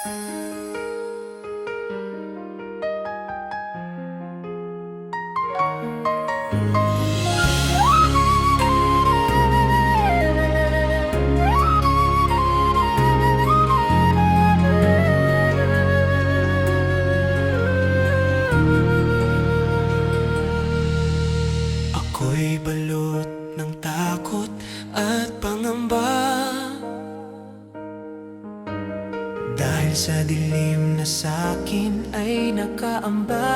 Ako'y balot ng takot at pangamba, dahil sa dilim na sa'kin ay nakaamba.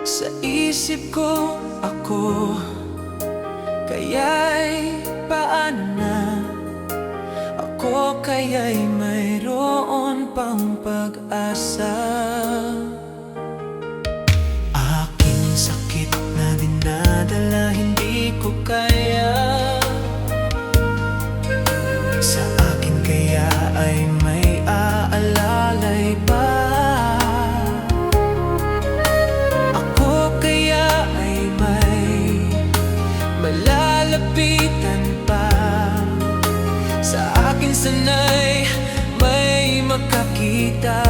Sa isip ko ako, kaya'y paano na? Ako kaya'y mayroon pang pag-asa. Aking sakit na dinadala, hindi ko kaya. Sa akin kaya ay may aalalay pa. Ako kaya ay may malalapitan pa. Sa akin sana'y may makakita.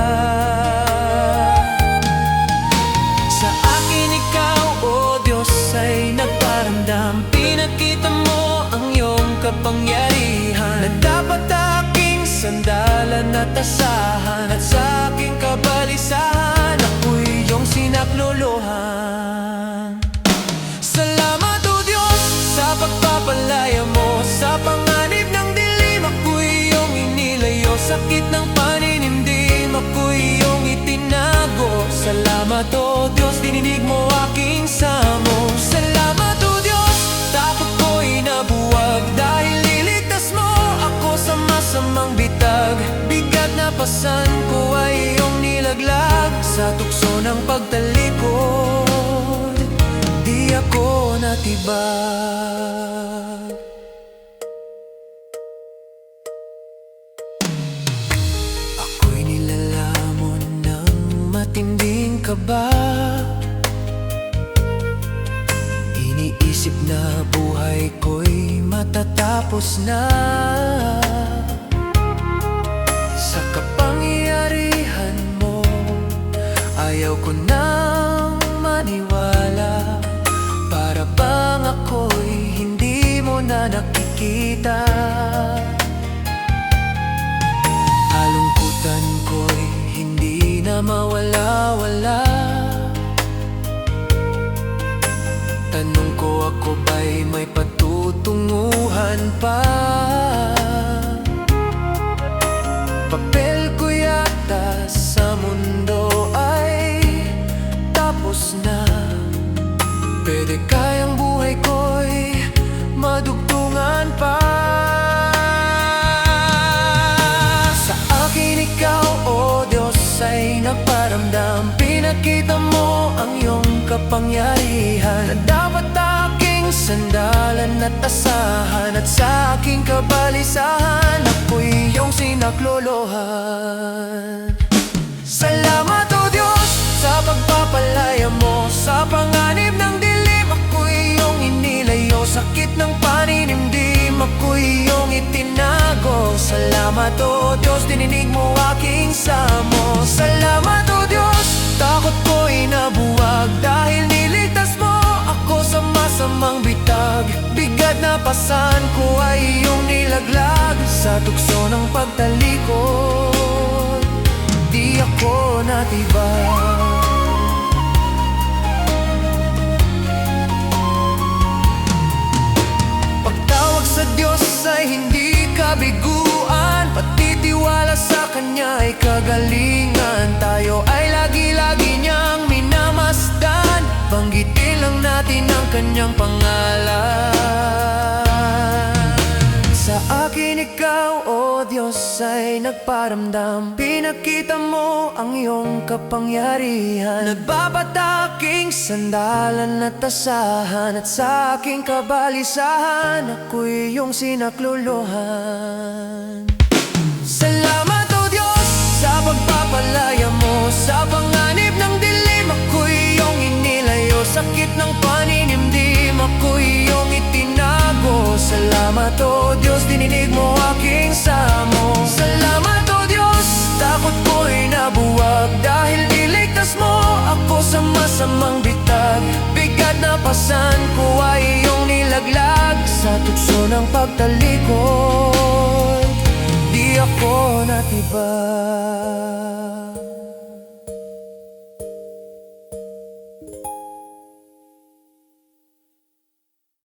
Sa akin ikaw, o Diyos, ay nagparamdam. Pinakita mo ang iyong kapangyarihan, na dapat aking sandalan at asahan. At sa aking kabalisahan, ako'y iyong sinaklolohan. Salamat, o Diyos, sa pagpapalaya mo. Sa panganib ng dilim, ako'y iyong inilayo. Sakit ng paninimdim, ako'y iyong itinago. Salamat, o Diyos, dininig mo aking samo. Salamat, o Diyos, takot ko'y nabuwag, dahil niligtas mo ako sa masamang bitag. Bigat na pasan ko ay iyong nilaglag. Sa tukso ng pagtalikod, di ako natibag. Ako'y nilalamon ng matinding kaba. Iniisip na buhay ko'y matatapos na. Sa kapangyarihan mo, ayaw ko nang maniwala. Para bang ako'y hindi mo na nakikita. Kalungkutan ko'y hindi na mawala-wala. Tanong ko, ako ba'y may patutunguhan pa? Papel ko yata sa mundo ay tapos na. Pwede kayang buhay ko'y madugtungan pa. Sa akin ikaw, o Diyos, ay nagparamdam. Pinakita mo ang iyong kapangyarihan, na dapat aking sandalan at asahan. At sa aking kabalisahan, ako'y iyong sinaklolohan. Salamat, o Diyos, sa pagpapalaya mo. Sa panganib ng dilim, ako'y iyong inilayo. Sakit ng paninimdim, ako'y iyong itinago. Salamat, o Diyos, dininig mo aking samo. Salamat, o Diyos, takot ko'y nabuwag, dahil niligtas mo ako sa masamang bitag. Bigat na pasan ko ay iyong nilaglag. Sa tukso ng pagtalikod, di ako natibag. Pagtawag sa Diyos ay hindi kabiguan, patitiwala sa Kanya ay kagalingan. Tayo ay lagi-lagi niyang minamasdan, banggitin lang natin ang Kanyang pangalan. Sa akin ikaw, o Diyos, ay nagparamdam. Pinakita mo ang iyong kapangyarihan, nagbabat aking sandalan at asahan. At sa aking kabalisahan, ako'y iyong sinaklolohan. Salamat, o Diyos, sa pagpapalaya mo. Sa panganib ng dilim, ako'y iyong inilayo. Sakit ng paninimdim, ako'y iyong itinago. Salamat, o Diyos, dininig mo aking samo. kinabukasan ko ay iyong nilaglag sa tukso ng pagtalikod. Di ako natibag.